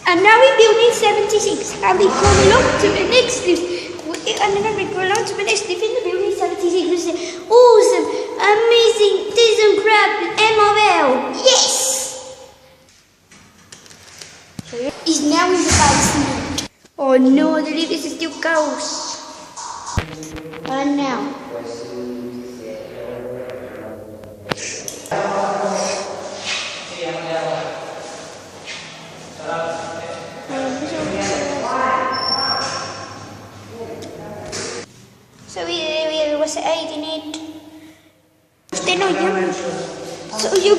And now we're building 76. And we go along to the next lift. And then we go along to the next lift in the building 76. We say, awesome, amazing, Disney Crab, MRL. Yes! He's now in the basement. Oh no, the lift is still goes. And now. So we was aiding it. So you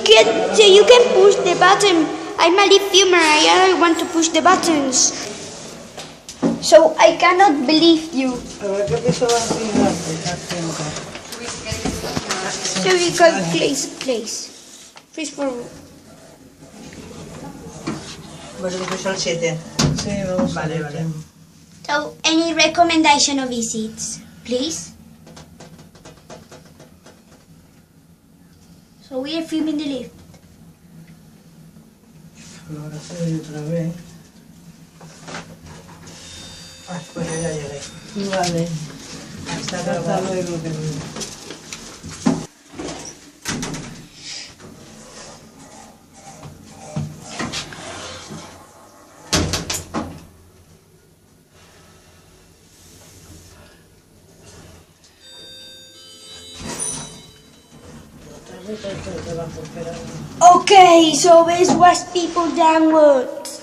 can push the button. I'm a live filmer. I want to push the buttons. So I cannot believe you. So we go place. Please for. Vale. So any recommendation of visits, please? So we are filming the lift. Ahora se otra vez. Pues ya llegué. Vale. Hasta luego. Okay, so let's watch people downwards.